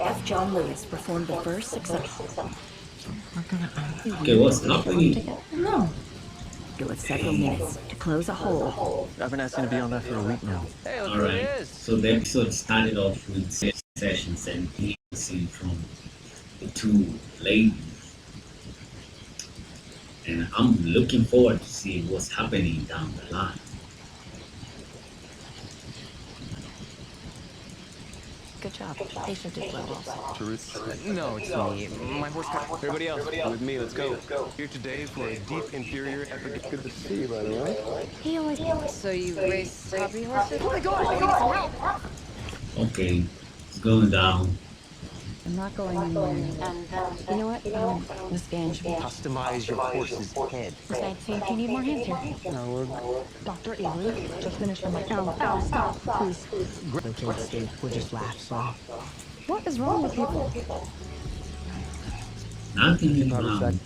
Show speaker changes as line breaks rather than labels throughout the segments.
F. John Lewis performed the first successful.
Okay, what's happening?
No. Go with several minutes to close a hole.
I've been asking to be on that for a week now. Hey, look who it
Alright,
is!
so the episode started off with sessions and scene from the two ladies, and I'm looking forward to see what's happening down the line.
Good job. Patient did well also.
No, it's me. My horse got... Everybody else, with me, let's go. Here today for a deep inferior epic. Good to see you, by the way.
He always... So you race hobby horses?
Oh my god, I need some help!
Okay, it's going down.
I'm not going anywhere. And, you know what? Miss Van should be...
Customize your horse's head.
Besides, see if you need more hands here.
No, we're...
Dr. Avery, just finished on my... stop, please. The kids stay, would just laugh, so... What is wrong with people?
Nothing is wrong.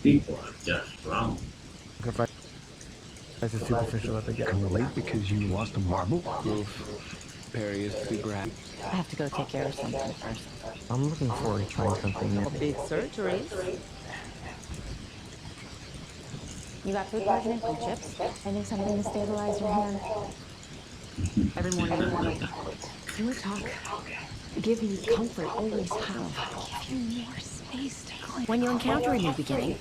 People are just wrong.
That's as superficial as I get. Can relate because you lost a marble?
Perry is too grand.
I have to go take care of something first.
I'm looking forward to trying something new.
Big surgeries. You got food poisoning from chips? I need something to stabilize your hand. Every morning, do a talk. Give you comfort, always have. Give you more space to clean. When you encounter a new beginning,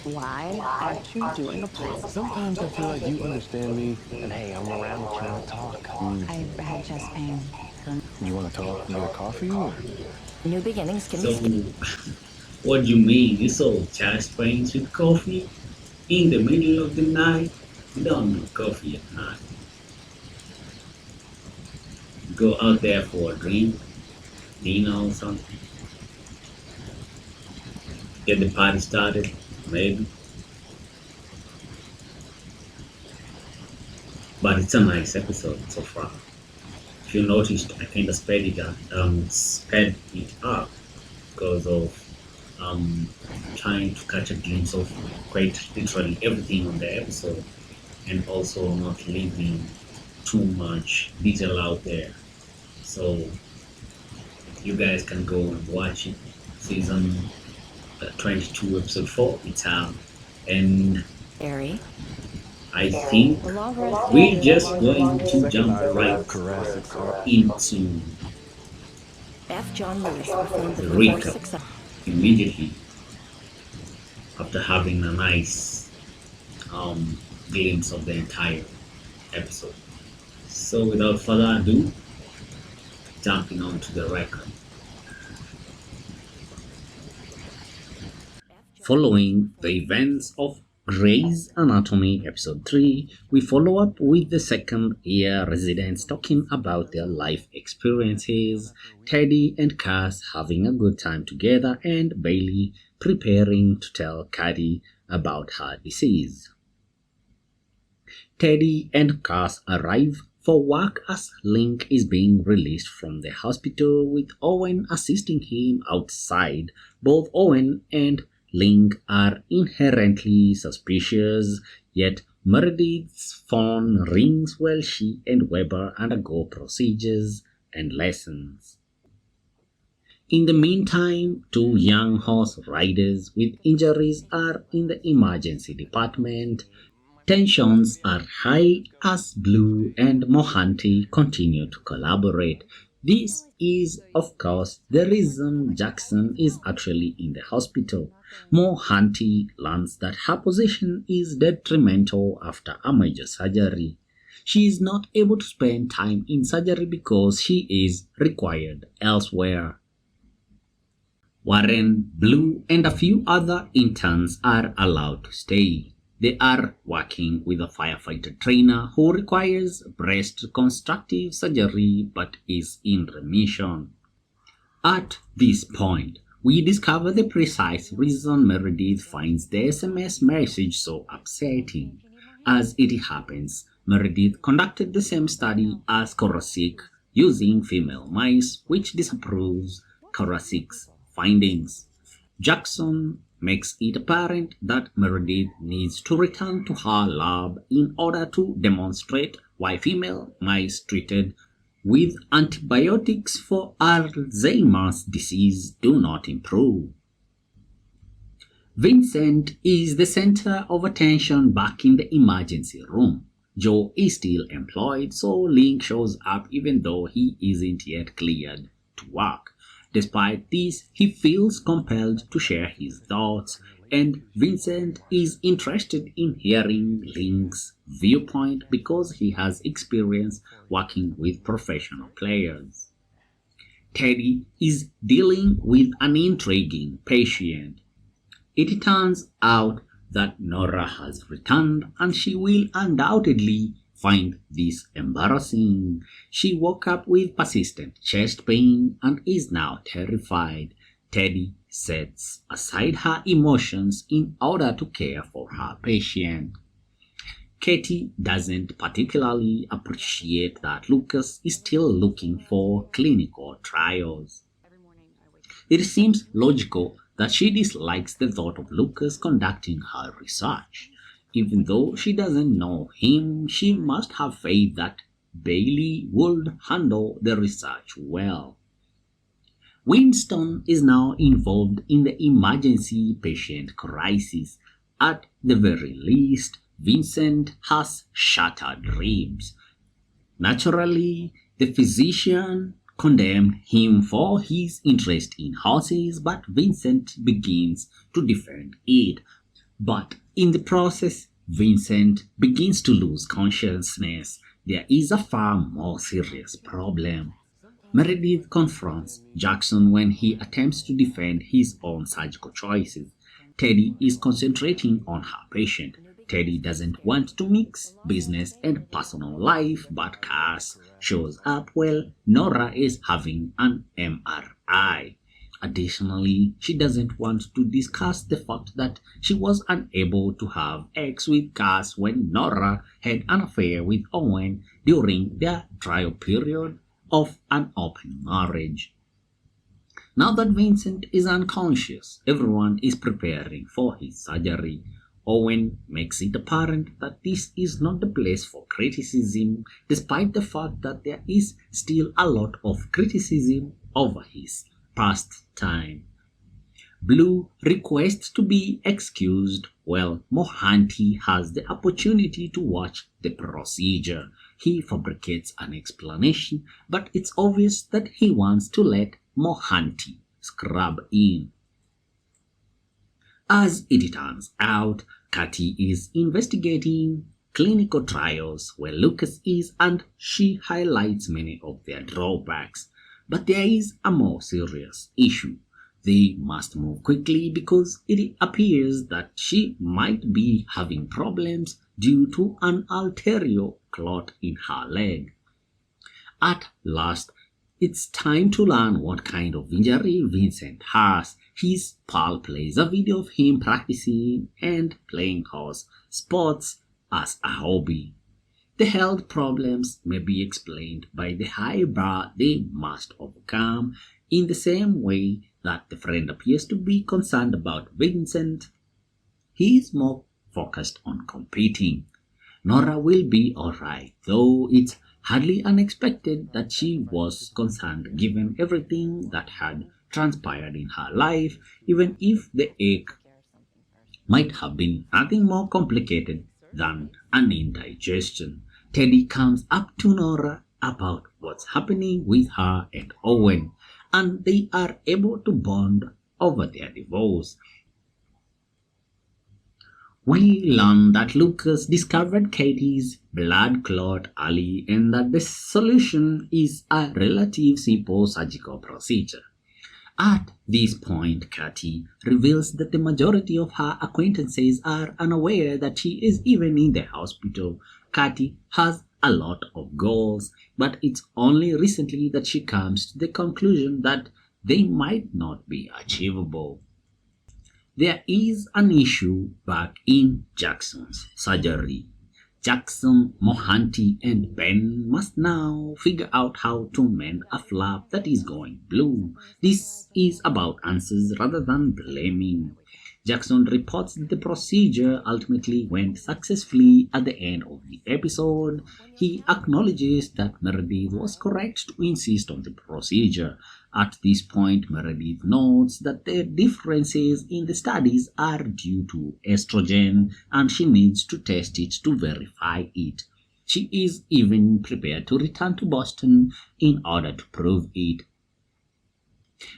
why aren't you doing a place?
Sometimes I feel like you understand me, and hey, I'm around to try to talk.
I've had chest pain.
You want to talk and get a coffee? Or?
New beginnings can
So,
be scary.
what do you mean? You saw chest pains with coffee in the middle of the night? You don't do coffee at night. Go out there for a drink, dinner or something. Get the party started, maybe. But it's a nice episode so far. If you noticed, I kind of sped it up because of trying to catch a glimpse of quite literally everything on the episode, and also not leaving too much detail out there. So you guys can go and watch it. Season 22, episode 4. It's out, and
Airy.
I think
The longer I
we're just going to jump right
Caress,
into
F. John Lewis performed the
the
first
recap
success.
immediately after having a nice glimpse of the entire episode. So without further ado, jumping onto the record. Following the events of Grey's Anatomy episode 3, we follow up with the second year residents talking about their life experiences, Teddy and Cass having a good time together, and Bailey preparing to tell Caddy about her disease. Teddy and Cass arrive for work as Link is being released from the hospital, with Owen assisting him outside. Both Owen and Link are inherently suspicious, yet Meredith's phone rings while she and Weber undergo procedures and lessons. In the meantime, two young horse riders with injuries are in the emergency department. Tensions are high as Blue and Mohanty continue to collaborate. This is, of course, the reason Jackson is actually in the hospital. Mohanty learns that her position is detrimental after a major surgery. She is not able to spend time in surgery because she is required elsewhere. Warren, Blue, and a few other interns are allowed to stay. They are working with a firefighter trainer who requires breast reconstructive surgery but is in remission. At this point, we discover the precise reason Meredith finds the SMS message so upsetting. As it happens, Meredith conducted the same study as Korosik using female mice, which disapproves Korosik's findings. Jackson makes it apparent that Meredith needs to return to her lab in order to demonstrate why female mice treated with antibiotics for Alzheimer's disease do not improve. Vincent is the center of attention back in the emergency room. Joe is still employed, so Link shows up even though he isn't yet cleared to work. Despite this, he feels compelled to share his thoughts, and Vincent is interested in hearing Link's viewpoint because he has experience working with professional players. Teddy is dealing with an intriguing patient. It turns out that Nora has returned and she will undoubtedly find this embarrassing. She woke up with persistent chest pain and is now terrified. Teddy sets aside her emotions in order to care for her patient. Katie doesn't particularly appreciate that Lucas is still looking for clinical trials. It seems logical that she dislikes the thought of Lucas conducting her research. Even though she doesn't know him, she must have faith that Bailey would handle the research well. Winston is now involved in the emergency patient crisis. At the very least, Vincent has shattered ribs. Naturally, the physician condemned him for his interest in horses, but Vincent begins to defend it. But in the process, Vincent begins to lose consciousness. There is a far more serious problem. Meredith confronts Jackson when he attempts to defend his own surgical choices. Teddy is concentrating on her patient. Teddy doesn't want to mix business and personal life, but Cass shows up while Nora is having an MRI. Additionally, she doesn't want to discuss the fact that she was unable to have sex with Cass when Nora had an affair with Owen during their trial period of an open marriage. Now that Vincent is unconscious, everyone is preparing for his surgery. Owen makes it apparent that this is not the place for criticism, despite the fact that there is still a lot of criticism over his past time. Blue requests to be excused while Mohanty has the opportunity to watch the procedure. He fabricates an explanation, but it's obvious that he wants to let Mohanty scrub in. As it turns out, Katie is investigating clinical trials where Lucas is, and she highlights many of their drawbacks. But there is a more serious issue. They must move quickly because it appears that she might be having problems due to an arterial clot in her leg. At last, it's time to learn what kind of injury Vincent has. His pal plays a video of him practicing and playing horse sports as a hobby. The health problems may be explained by the high bar they must overcome, in the same way that the friend appears to be concerned about Vincent. He is more focused on competing. Nora will be alright, though it's hardly unexpected that she was concerned given everything that had transpired in her life, even if the ache might have been nothing more complicated than an indigestion. Teddy comes up to Nora about what's happening with her and Owen, and they are able to bond over their divorce. We learn that Lucas discovered Katie's blood clot early and that the solution is a relative simple surgical procedure. At this point, Katie reveals that the majority of her acquaintances are unaware that she is even in the hospital. Katie has a lot of goals, but it's only recently that she comes to the conclusion that they might not be achievable. There is an issue back in Jackson's surgery. Jackson, Mohanty, and Ben must now figure out how to mend a flap that is going blue. This is about answers rather than blaming. Jackson reports that the procedure ultimately went successfully at the end of the episode. He acknowledges that Meredith was correct to insist on the procedure. At this point, Meredith notes that the differences in the studies are due to estrogen and she needs to test it to verify it. She is even prepared to return to Boston in order to prove it.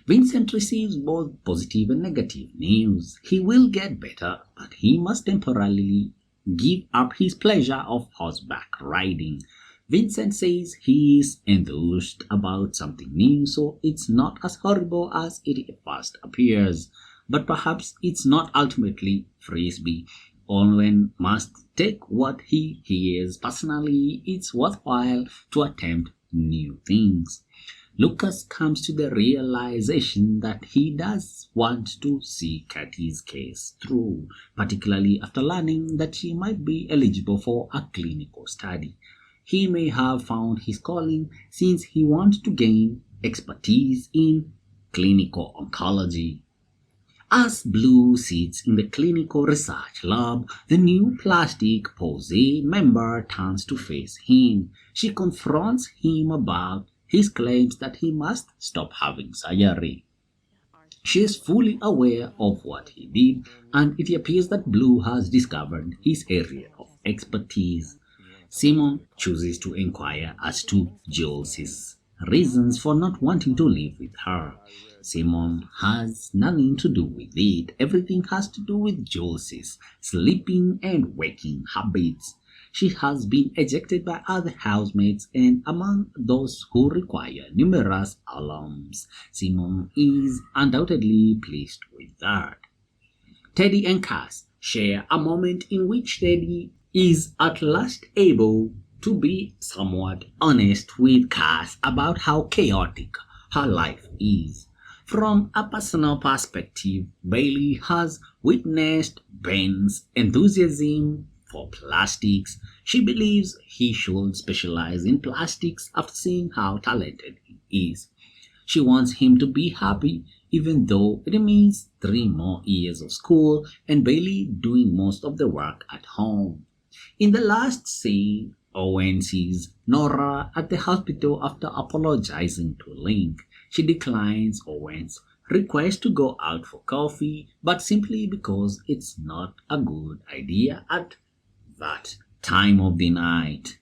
Vincent receives both positive and negative news. He will get better, but he must temporarily give up his pleasure of horseback riding. Vincent says he is enthused about something new, so it's not as horrible as it first appears. But perhaps it's not ultimately Frisbee. Owen must take what he hears personally. It's worthwhile to attempt new things. Lucas comes to the realization that he does want to see Katie's case through, particularly after learning that she might be eligible for a clinical study. He may have found his calling since he wants to gain expertise in clinical oncology. As Blue sits in the clinical research lab, the new plastic Posey member turns to face him. She confronts him about his claims that he must stop having surgery. She is fully aware of what he did, and it appears that Blue has discovered his area of expertise. Simon chooses to inquire as to Jules's reasons for not wanting to live with her. Simon has nothing to do with it. Everything has to do with Jules's sleeping and waking habits. She has been ejected by other housemates, and among those who require numerous alarms, Simon is undoubtedly pleased with that. Teddy and Cass share a moment in which Teddy is at last able to be somewhat honest with Cass about how chaotic her life is. From a personal perspective, Bailey has witnessed Ben's enthusiasm for plastics. She believes he should specialize in plastics after seeing how talented he is. She wants him to be happy, even though it means 3 more years of school and Bailey doing most of the work at home. In the last scene, Owen sees Nora at the hospital after apologizing to Link. She declines Owen's request to go out for coffee, but simply because it's not a good idea at that time of the night.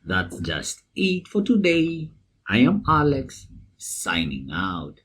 That's just it for today. I am Alex, signing out.